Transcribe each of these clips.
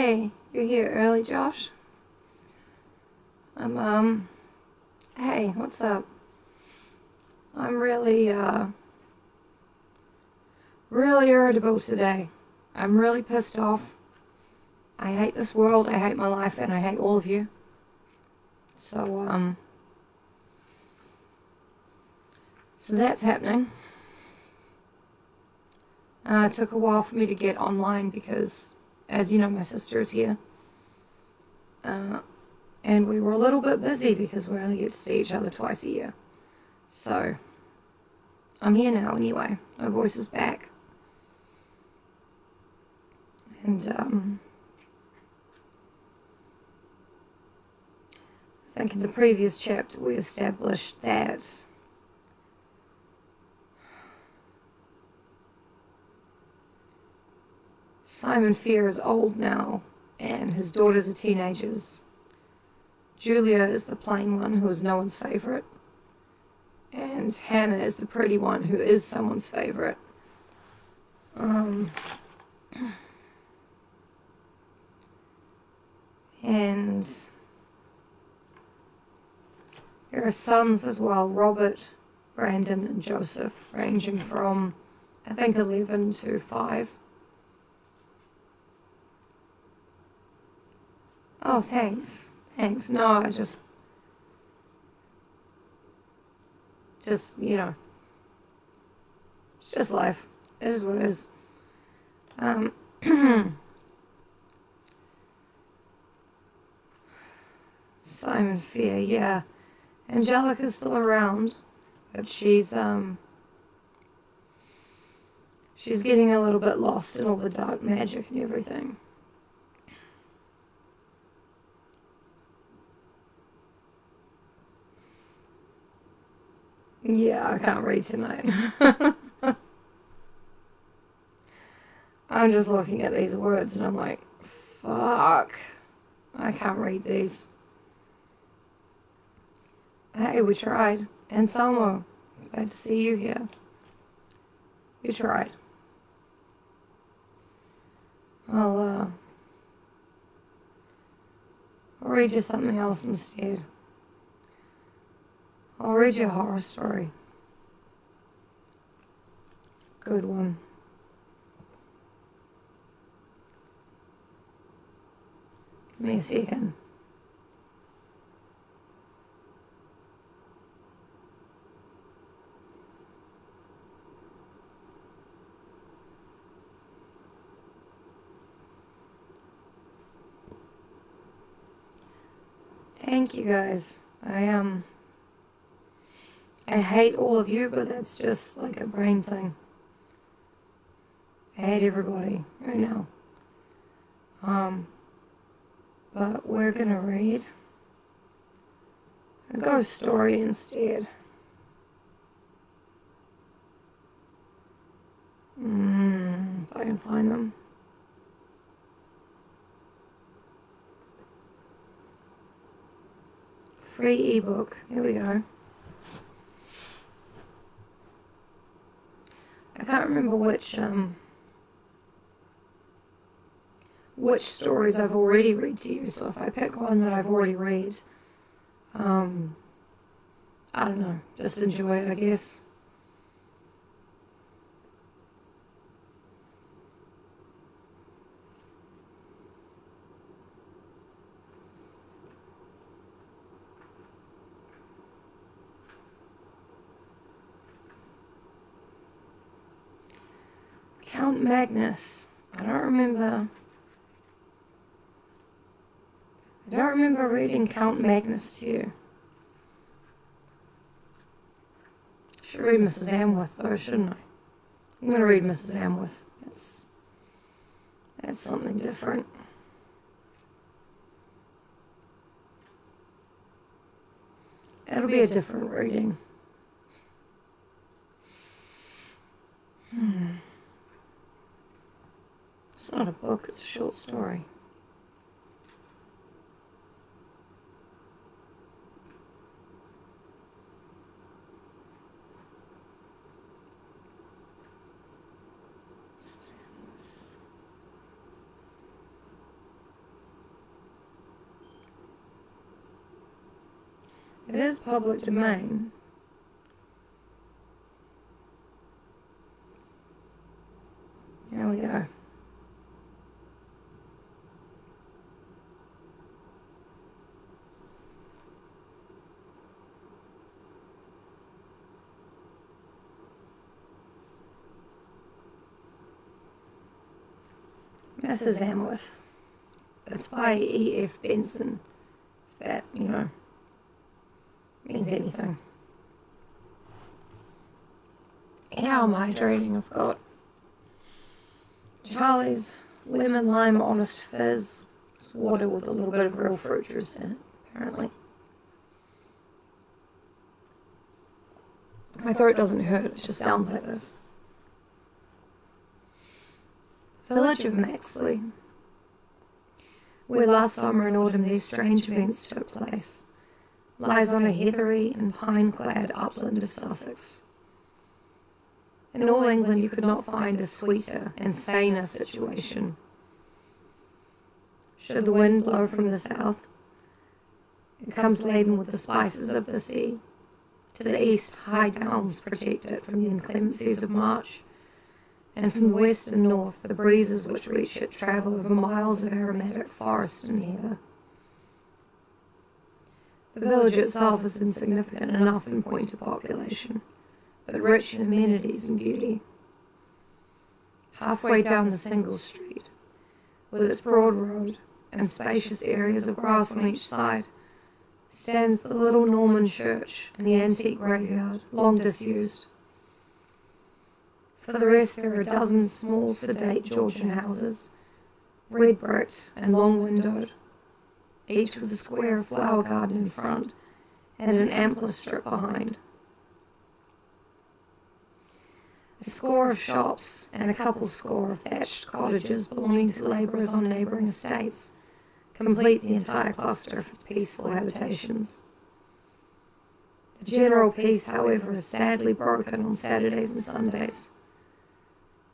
Hey, you're here early, Josh? Hey, what's up? I'm really irritable today. I'm really pissed off. I hate this world, I hate my life, and I hate all of you. So that's happening. It took a while for me to get online because, as you know, my sister's here. And we were a little bit busy because we only get to see each other twice a year. So, I'm here now anyway. My voice is back. And, I think in the previous chapter we established that Simon Fear is old now, and his daughters are teenagers. Julia is the plain one who is no one's favourite, and Hannah is the pretty one who is someone's favourite. And there are sons as well, Robert, Brandon, and Joseph, ranging from, I think, 11 to 5. Oh, thanks. Thanks. No, I just, you know, it's just life. It is what it is. Simon Fear, yeah. Angelica's still around, but she's getting a little bit lost in all the dark magic and everything. Yeah, I can't read tonight. I'm just looking at these words and I'm like, fuck, I can't read these. Hey, we tried. And Selma, glad to see you here. We tried. I'll read you something else instead. I'll read you a horror story. Good one. Give me a second. Thank you guys. I hate all of you, but that's just like a brain thing. I hate everybody right now. But we're gonna read a ghost story instead. If I can find them. Free ebook. Here we go. I can't remember which stories I've already read to you, so if I pick one that I've already read, I don't know, just enjoy it, I guess. Count Magnus. I don't remember reading Count Magnus to you. Should read Mrs. Amworth though, shouldn't I? I'm going to read Mrs. Amworth. That's something different. It'll be a different reading. It's not a book, it's a short story. It is public domain. There we go. Mrs. Amworth. It's by E.F. Benson, if that, means anything. How am I hydrating? I've got Charlie's lemon lime honest fizz. It's water with a little bit of real fruit juice in it, apparently. My throat doesn't hurt, it just sounds like this. Village of Maxley, where last summer and autumn these strange events took place, lies on a heathery and pine-clad upland of Sussex. In all England you could not find a sweeter and saner situation. Should the wind blow from the south, it comes laden with the spices of the sea. To the east, high downs protect it from the inclemencies of March, and from the west and north, the breezes which reach it travel over miles of aromatic forest and heather. The village itself is insignificant enough in point of population, but rich in amenities and beauty. Halfway down the single street, with its broad road and spacious areas of grass on each side, stands the little Norman church and the antique graveyard, long disused. For the rest, there are dozens small, sedate Georgian houses, red-bricked and long-windowed, each with a square flower garden in front and an ampler strip behind. A score of shops and a couple score of thatched cottages belonging to labourers on neighbouring estates complete the entire cluster of its peaceful habitations. The general peace, however, is sadly broken on Saturdays and Sundays.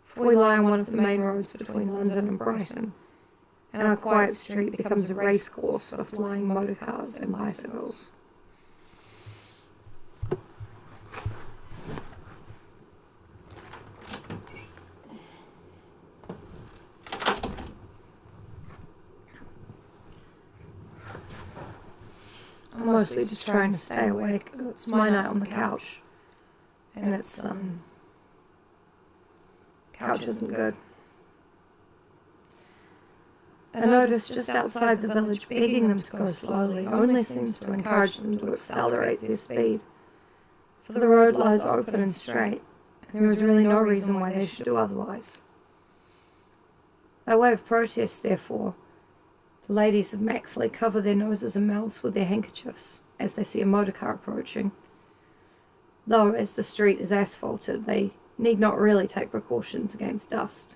For we lie on one of the main roads between London and Brighton, and our quiet street becomes a racecourse for flying motor cars and bicycles. I'm mostly just trying to stay awake. It's my night on the couch, and it's, couch isn't good. I noticed just outside the village begging them to go slowly only seems to encourage them to accelerate their speed, for the road lies open and straight, and there is really no reason why they should do otherwise. By way of protest, therefore, the ladies of Maxley cover their noses and mouths with their handkerchiefs as they see a motor car approaching, though as the street is asphalted they need not really take precautions against dust.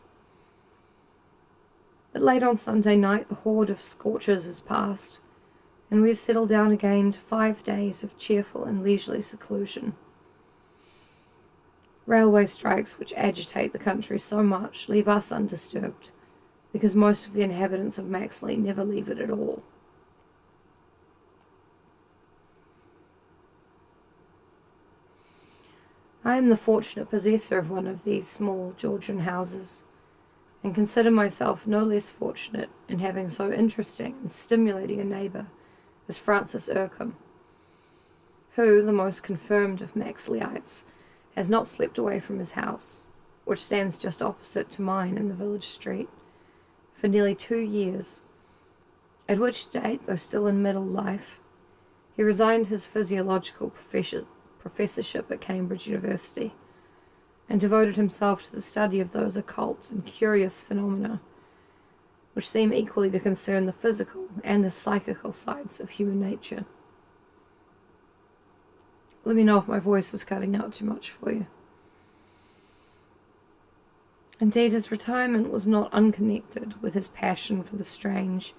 But late on Sunday night the horde of scorchers is past, and we settle down again to 5 days of cheerful and leisurely seclusion. Railway strikes, which agitate the country so much, leave us undisturbed, because most of the inhabitants of Maxley never leave it at all. I am the fortunate possessor of one of these small Georgian houses, and consider myself no less fortunate in having so interesting and stimulating a neighbour as Francis Ercombe, who, the most confirmed of Maxleyites, has not slept away from his house, which stands just opposite to mine in the village street, for nearly 2 years, at which date, though still in middle life, he resigned his physiological professorship at Cambridge University, and devoted himself to the study of those occult and curious phenomena which seem equally to concern the physical and the psychical sides of human nature. Let me know if my voice is cutting out too much for you. Indeed, his retirement was not unconnected with his passion for the strange,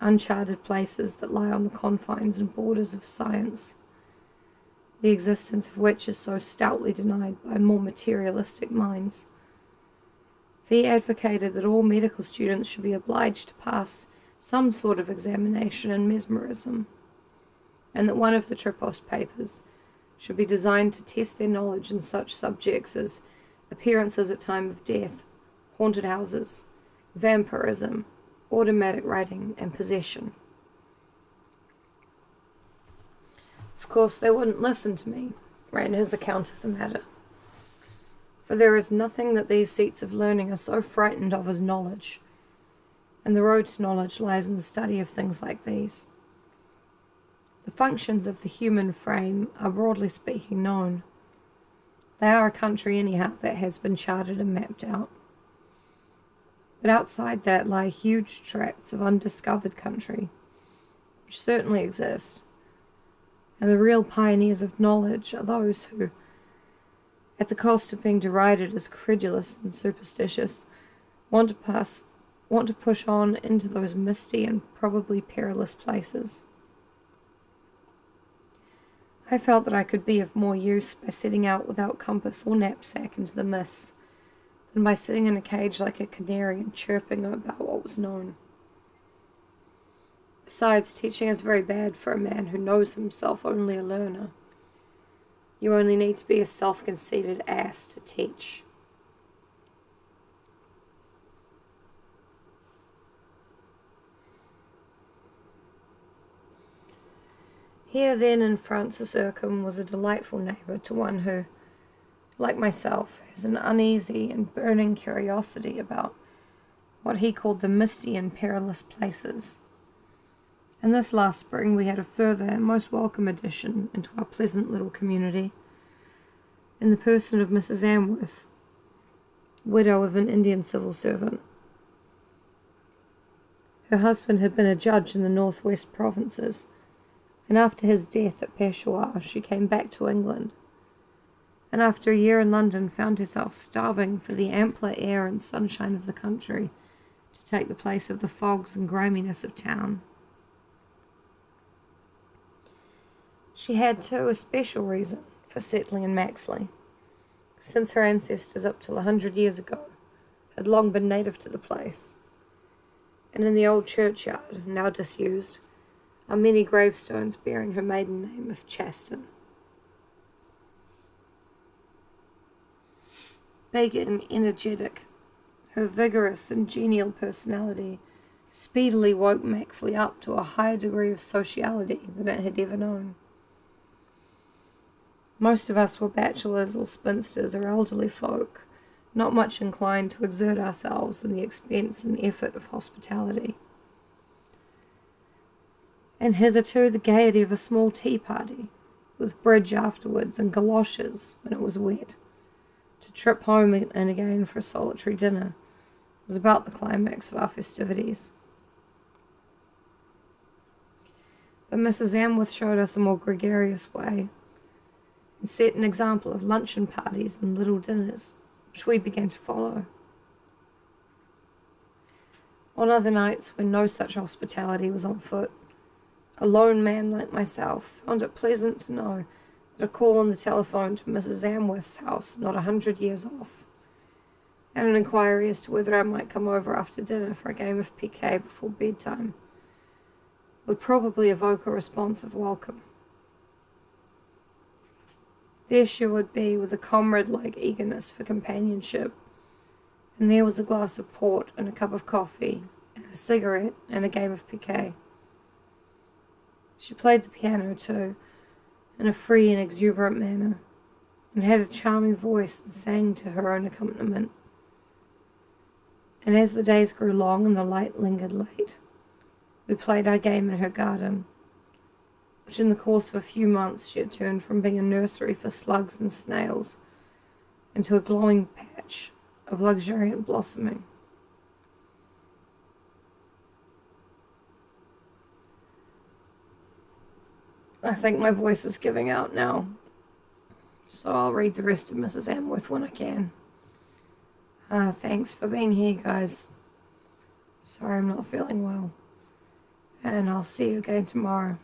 uncharted places that lie on the confines and borders of science, the existence of which is so stoutly denied by more materialistic minds. For he advocated that all medical students should be obliged to pass some sort of examination in mesmerism, and that one of the Tripos papers should be designed to test their knowledge in such subjects as appearances at time of death, haunted houses, vampirism, automatic writing, and possession. Of course, they wouldn't listen to me, ran his account of the matter, for there is nothing that these seats of learning are so frightened of as knowledge, and the road to knowledge lies in the study of things like these. The functions of the human frame are broadly speaking known. They are a country anyhow that has been charted and mapped out. But outside that lie huge tracts of undiscovered country, which certainly exist, and the real pioneers of knowledge are those who, at the cost of being derided as credulous and superstitious, want to push on into those misty and probably perilous places. I felt that I could be of more use by setting out without compass or knapsack into the mists than by sitting in a cage like a canary and chirping about what was known. Besides, teaching is very bad for a man who knows himself only a learner. You only need to be a self-conceited ass to teach. Here then in Francis Ercombe was a delightful neighbour to one who, like myself, has an uneasy and burning curiosity about what he called the misty and perilous places. And this last spring we had a further and most welcome addition into our pleasant little community, in the person of Mrs. Amworth, widow of an Indian civil servant. Her husband had been a judge in the northwest provinces, and after his death at Peshawar she came back to England, and after a year in London found herself starving for the ampler air and sunshine of the country to take the place of the fogs and griminess of town. She had, too, a special reason for settling in Maxley, since her ancestors up till 100 years ago had long been native to the place, and in the old churchyard, now disused, are many gravestones bearing her maiden name of Chaston. Big and energetic, her vigorous and genial personality speedily woke Maxley up to a higher degree of sociality than it had ever known. Most of us were bachelors or spinsters or elderly folk, not much inclined to exert ourselves in the expense and effort of hospitality. And hitherto the gaiety of a small tea party, with bridge afterwards and galoshes when it was wet, to trip home and again for a solitary dinner, was about the climax of our festivities. But Mrs. Amworth showed us a more gregarious way, and set an example of luncheon parties and little dinners, which we began to follow. On other nights, when no such hospitality was on foot, a lone man like myself found it pleasant to know that a call on the telephone to Mrs. Amworth's house, not 100 years off, and an inquiry as to whether I might come over after dinner for a game of piquet before bedtime, would probably evoke a response of welcome. There she would be, with a comrade-like eagerness for companionship, and there was a glass of port and a cup of coffee, and a cigarette and a game of piquet. She played the piano too, in a free and exuberant manner, and had a charming voice and sang to her own accompaniment. And as the days grew long and the light lingered late, we played our game in her garden, which in the course of a few months she had turned from being a nursery for slugs and snails into a glowing patch of luxuriant blossoming. I think my voice is giving out now, so I'll read the rest of Mrs. Amworth when I can. Thanks for being here, guys. Sorry I'm not feeling well, and I'll see you again tomorrow.